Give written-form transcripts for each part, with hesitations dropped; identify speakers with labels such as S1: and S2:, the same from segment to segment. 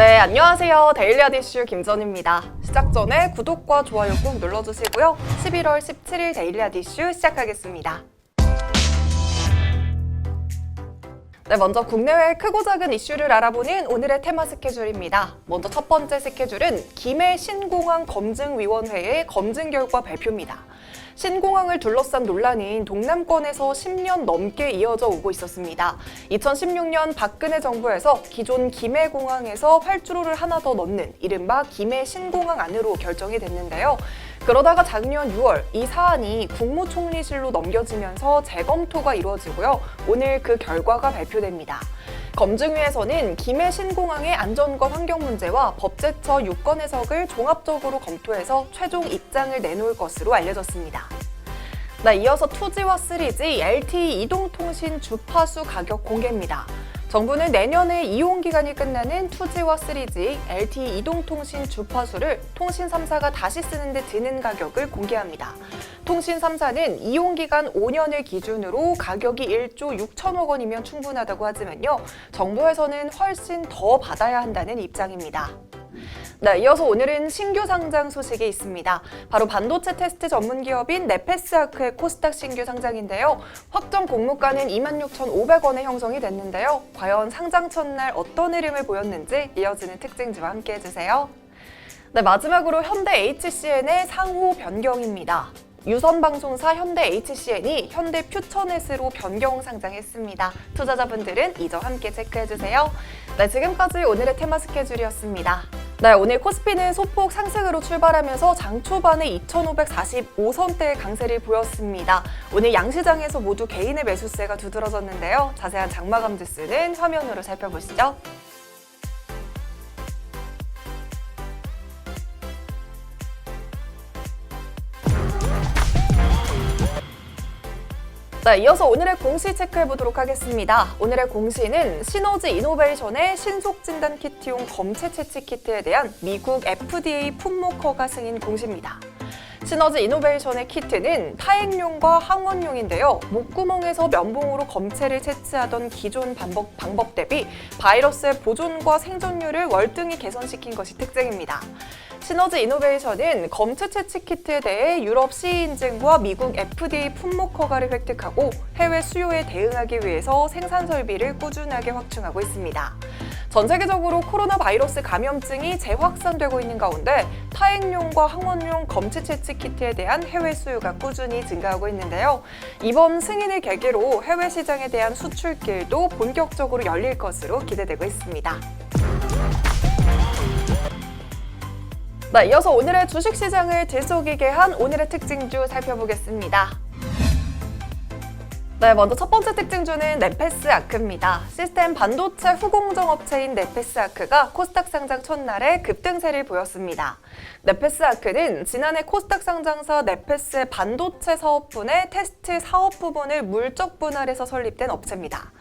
S1: 네, 안녕하세요. 데일리아드 이슈 김전입니다. 시작 전에 구독과 좋아요 꼭 눌러주시고요. 11월 17일 데일리아드 이슈 시작하겠습니다. 네, 먼저 국내외 크고 작은 이슈를 알아보는 오늘의 테마 스케줄입니다. 먼저 첫 번째 스케줄은 김해 신공항 검증위원회의 검증 결과 발표입니다. 신공항을 둘러싼 논란은 동남권에서 10년 넘게 이어져 오고 있었습니다. 2016년 박근혜 정부에서 기존 김해공항에서 활주로를 하나 더 넣는 이른바 김해 신공항 안으로 결정이 됐는데요. 그러다가 작년 6월 이 사안이 국무총리실로 넘겨지면서 재검토가 이루어지고요. 오늘 그 결과가 발표됩니다. 검증위에서는 김해 신공항의 안전과 환경 문제와 법제처 유권 해석을 종합적으로 검토해서 최종 입장을 내놓을 것으로 알려졌습니다. 네, 이어서 2G와 3G, LTE 이동통신 주파수 가격 공개입니다. 정부는 내년에 이용기간이 끝나는 2G와 3G, LTE 이동통신 주파수를 통신 3사가 다시 쓰는데 드는 가격을 공개합니다. 통신 3사는 이용기간 5년을 기준으로 가격이 1조 6천억 원이면 충분하다고 하지만요. 정부에서는 훨씬 더 받아야 한다는 입장입니다. 네, 이어서 오늘은 신규 상장 소식이 있습니다. 바로 반도체 테스트 전문 기업인 네페스아크의 코스닥 신규 상장인데요. 확정 공모가는 26,500원에 형성이 됐는데요. 과연 상장 첫날 어떤 흐름을 보였는지 이어지는 특징지와 함께 해주세요. 네, 마지막으로 현대 HCN의 상호 변경입니다. 유선방송사 현대 HCN이 현대 퓨처넷으로 변경 상장했습니다. 투자자분들은 이 점 함께 체크해주세요. 네, 지금까지 오늘의 테마 스케줄이었습니다. 네, 오늘 코스피는 소폭 상승으로 출발하면서 장 초반에 2,545선대의 강세를 보였습니다. 오늘 양시장에서 모두 개인의 매수세가 두드러졌는데요. 자세한 장마감 지수는 화면으로 살펴보시죠. 네, 이어서 오늘의 공시 체크해보도록 하겠습니다. 오늘의 공시는 시너지 이노베이션의 신속 진단 키트용 검체 채취 키트에 대한 미국 FDA 품목 허가 승인 공시입니다. 시너지 이노베이션의 키트는 타액용과 항원용인데요. 목구멍에서 면봉으로 검체를 채취하던 기존 방법 대비 바이러스의 보존과 생존율을 월등히 개선시킨 것이 특징입니다. 시너지 이노베이션은 검체 채취 키트에 대해 유럽 CE 인증과 미국 FDA 품목 허가를 획득하고 해외 수요에 대응하기 위해서 생산 설비를 꾸준하게 확충하고 있습니다. 전 세계적으로 코로나 바이러스 감염증이 재확산되고 있는 가운데 타액용과 항원용 검체 채취 키트에 대한 해외 수요가 꾸준히 증가하고 있는데요. 이번 승인을 계기로 해외 시장에 대한 수출길도 본격적으로 열릴 것으로 기대되고 있습니다. 네, 이어서 오늘의 주식시장을 들썩이게 한 오늘의 특징주 살펴보겠습니다. 네, 먼저 첫 번째 특징주는 네페스아크입니다. 시스템 반도체 후공정 업체인 네페스아크가 코스닥 상장 첫날에 급등세를 보였습니다. 네페스아크는 지난해 코스닥 상장사 네페스의 반도체 사업분의 테스트 사업 부분을 물적 분할해서 설립된 업체입니다.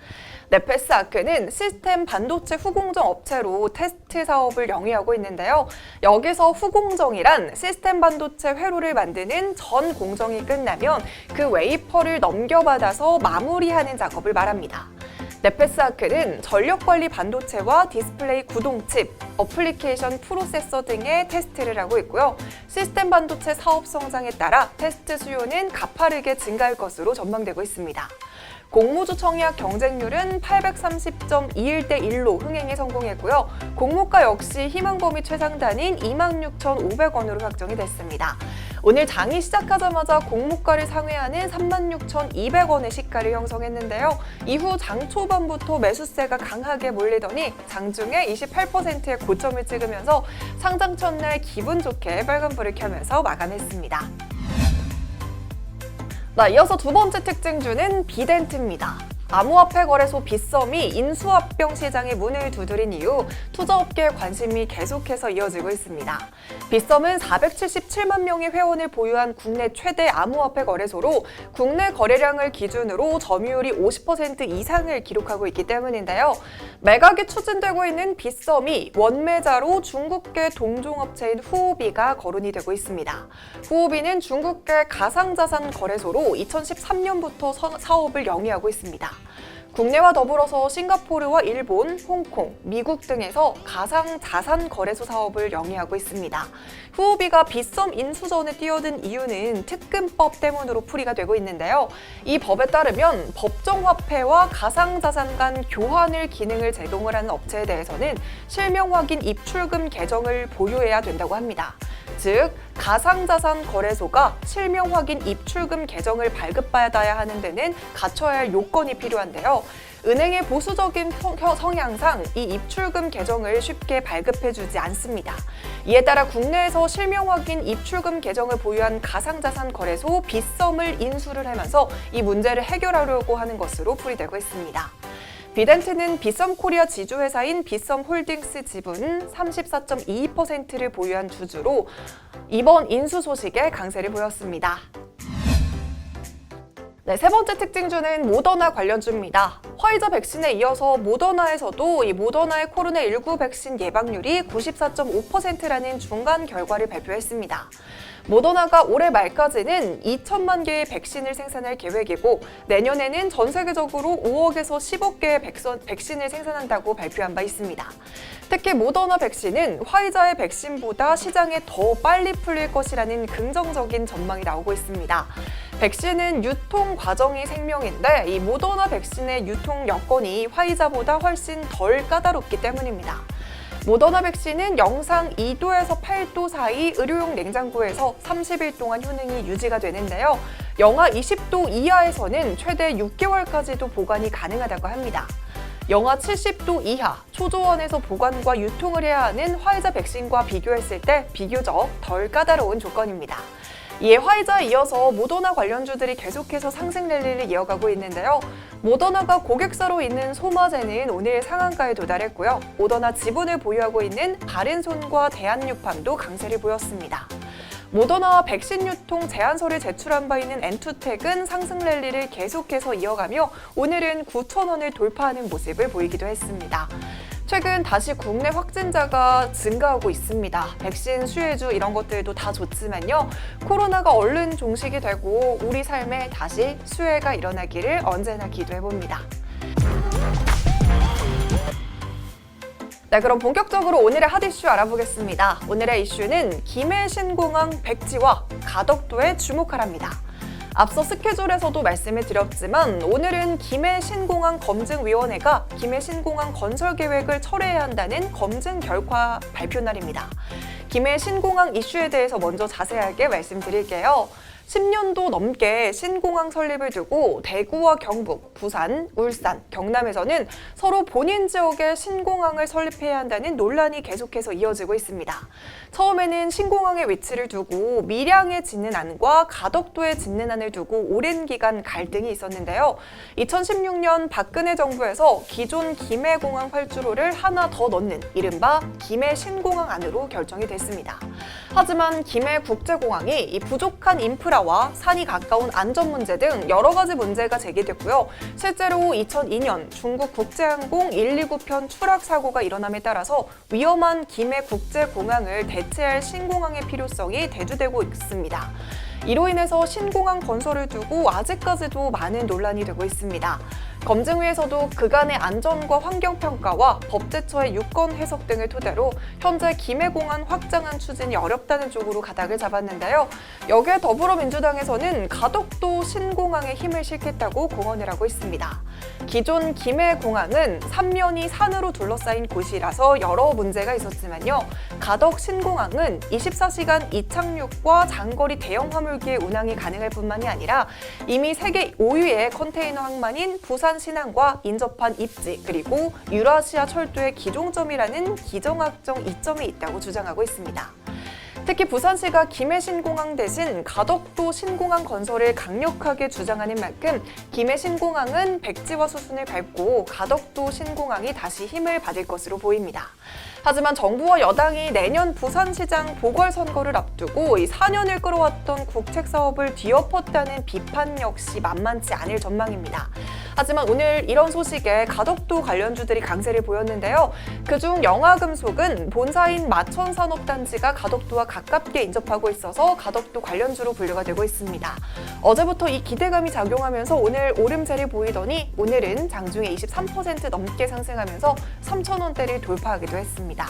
S1: 네페스아크는 시스템 반도체 후공정 업체로 테스트 사업을 영위하고 있는데요. 여기서 후공정이란 시스템 반도체 회로를 만드는 전 공정이 끝나면 그 웨이퍼를 넘겨받아서 마무리하는 작업을 말합니다. 네페스아크는 전력관리 반도체와 디스플레이 구동칩, 어플리케이션 프로세서 등의 테스트를 하고 있고요. 시스템 반도체 사업 성장에 따라 테스트 수요는 가파르게 증가할 것으로 전망되고 있습니다. 공모주 청약 경쟁률은 830.21대 1로 흥행에 성공했고요. 공모가 역시 희망 범위 최상단인 26,500원으로 확정이 됐습니다. 오늘 장이 시작하자마자 공모가를 상회하는 36,200원의 시가를 형성했는데요. 이후 장 초반부터 매수세가 강하게 몰리더니 장중에 28%의 고점을 찍으면서 상장 첫날 기분 좋게 빨간불을 켜면서 마감했습니다. 네, 이어서 두 번째 특징주는 비덴트입니다. 암호화폐 거래소 빗썸이 인수합병 시장에 문을 두드린 이후 투자업계의 관심이 계속해서 이어지고 있습니다. 빗썸은 477만 명의 회원을 보유한 국내 최대 암호화폐 거래소로 국내 거래량을 기준으로 점유율이 50% 이상을 기록하고 있기 때문인데요. 매각이 추진되고 있는 빗썸이 원매자로 중국계 동종업체인 후오비가 거론이 되고 있습니다. 후오비는 중국계 가상자산 거래소로 2013년부터 사업을 영위하고 있습니다. 국내와 더불어서 싱가포르와 일본, 홍콩, 미국 등에서 가상자산 거래소 사업을 영위하고 있습니다. 후오비가 빗썸 인수전에 뛰어든 이유는 특금법 때문으로 풀이가 되고 있는데요. 이 법에 따르면 법정화폐와 가상자산 간 교환을 기능을 제공을 하는 업체에 대해서는 실명 확인 입출금 계정을 보유해야 된다고 합니다. 즉, 가상자산 거래소가 실명 확인 입출금 계정을 발급받아야 하는 데는 갖춰야 할 요건이 필요한데요. 은행의 보수적인 성향상 이 입출금 계정을 쉽게 발급해주지 않습니다. 이에 따라 국내에서 실명 확인 입출금 계정을 보유한 가상자산 거래소 빗썸을 인수를 하면서 이 문제를 해결하려고 하는 것으로 풀이되고 있습니다. 비덴트는 빗썸 코리아 지주회사인 빗썸 홀딩스 지분 34.22%를 보유한 주주로 이번 인수 소식에 강세를 보였습니다. 네, 세 번째 특징주는 모더나 관련주입니다. 화이자 백신에 이어서 모더나에서도 이 모더나의 코로나19 백신 예방률이 94.5%라는 중간 결과를 발표했습니다. 모더나가 올해 말까지는 2천만 개의 백신을 생산할 계획이고 내년에는 전 세계적으로 5억에서 10억 개의 백신을 생산한다고 발표한 바 있습니다. 특히 모더나 백신은 화이자의 백신보다 시장에 더 빨리 풀릴 것이라는 긍정적인 전망이 나오고 있습니다. 백신은 유통 과정이 생명인데 이 모더나 백신의 유통 여건이 화이자보다 훨씬 덜 까다롭기 때문입니다. 모더나 백신은 영상 2도에서 8도 사이 의료용 냉장고에서 30일 동안 효능이 유지가 되는데요. 영하 20도 이하에서는 최대 6개월까지도 보관이 가능하다고 합니다. 영하 70도 이하, 초저온에서 보관과 유통을 해야 하는 화이자 백신과 비교했을 때 비교적 덜 까다로운 조건입니다. 이에 화이자에 이어서 모더나 관련주들이 계속해서 상승 랠리를 이어가고 있는데요. 모더나가 고객사로 있는 소마제는 오늘 상한가에 도달했고요. 모더나 지분을 보유하고 있는 바른손과 대한육팜도 강세를 보였습니다. 모더나와 백신 유통 제안서를 제출한 바 있는 엔투텍은 상승 랠리를 계속해서 이어가며 오늘은 9,000원을 돌파하는 모습을 보이기도 했습니다. 최근 다시 국내 확진자가 증가하고 있습니다. 백신 수혜주 이런 것들도 다 좋지만요. 코로나가 얼른 종식이 되고 우리 삶에 다시 수혜가 일어나기를 언제나 기도해봅니다. 네, 그럼 본격적으로 오늘의 핫 이슈 알아보겠습니다. 오늘의 이슈는 김해 신공항 백지와 가덕도에 주목하랍니다. 앞서 스케줄에서도 말씀을 드렸지만 오늘은 김해 신공항 검증위원회가 김해 신공항 건설 계획을 철회해야 한다는 검증 결과 발표 날입니다. 김해 신공항 이슈에 대해서 먼저 자세하게 말씀드릴게요. 10년도 넘게 신공항 설립을 두고 대구와 경북, 부산, 울산, 경남에서는 서로 본인 지역에 신공항을 설립해야 한다는 논란이 계속해서 이어지고 있습니다. 처음에는 신공항의 위치를 두고 밀양에 짓는 안과 가덕도에 짓는 안을 두고 오랜 기간 갈등이 있었는데요. 2016년 박근혜 정부에서 기존 김해공항 활주로를 하나 더 넣는 이른바 김해 신공항 안으로 결정이 됐습니다. 하지만 김해국제공항이 이 부족한 인프라와 산이 가까운 안전 문제 등 여러 가지 문제가 제기됐고요. 실제로 2002년 중국 국제항공 129편 추락 사고가 일어남에 따라서 위험한 김해국제공항을 대체할 신공항의 필요성이 대두되고 있습니다. 이로 인해서 신공항 건설을 두고 아직까지도 많은 논란이 되고 있습니다. 검증위에서도 그간의 안전과 환경평가와 법제처의 유권 해석 등을 토대로 현재 김해공항 확장한 추진이 어렵다는 쪽으로 가닥을 잡았는데요. 여기에 더불어민주당에서는 가덕도 신공항에 힘을 실겠다고 공언을 하고 있습니다. 기존 김해공항은 삼면이 산으로 둘러싸인 곳이라서 여러 문제가 있었지만요. 가덕 신공항은 24시간 이착륙과 장거리 대형 화물기의 운항이 가능할 뿐만이 아니라 이미 세계 5위의 컨테이너 항만인 부산 신항과 인접한 입지 그리고 유라시아 철도의 기종점이라는 기정학적 이점이 있다고 주장하고 있습니다. 특히 부산시가 김해 신공항 대신 가덕도 신공항 건설을 강력하게 주장하는 만큼 김해 신공항은 백지화 수순을 밟고 가덕도 신공항이 다시 힘을 받을 것으로 보입니다. 하지만 정부와 여당이 내년 부산시장 보궐선거를 앞두고 이 4년을 끌어왔던 국책 사업을 뒤엎었다는 비판 역시 만만치 않을 전망입니다. 하지만 오늘 이런 소식에 가덕도 관련주들이 강세를 보였는데요. 그중 영화금속은 본사인 마천산업단지가 가덕도와 가깝게 인접하고 있어서 가덕도 관련주로 분류가 되고 있습니다. 어제부터 이 기대감이 작용하면서 오늘 오름세를 보이더니 오늘은 장중에 23% 넘게 상승하면서 3,000원대를 돌파하기도 했습니다.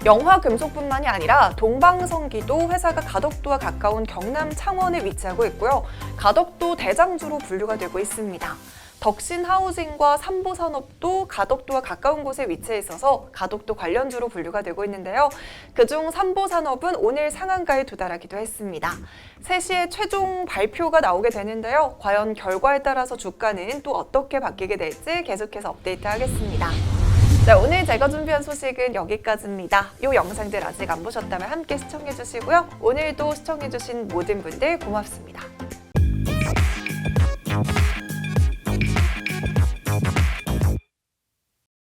S1: 영화금속뿐만이 아니라 동방성기도 회사가 가덕도와 가까운 경남 창원에 위치하고 있고요. 가덕도 대장주로 분류가 되고 있습니다. 덕신하우징과 삼보산업도 가덕도와 가까운 곳에 위치해 있어서 가덕도 관련주로 분류가 되고 있는데요. 그중 삼보산업은 오늘 상한가에 도달하기도 했습니다. 3시에 최종 발표가 나오게 되는데요. 과연 결과에 따라서 주가는 또 어떻게 바뀌게 될지 계속해서 업데이트하겠습니다. 자, 오늘 제가 준비한 소식은 여기까지입니다. 이 영상들 아직 안 보셨다면 함께 시청해주시고요. 오늘도 시청해주신 모든 분들 고맙습니다.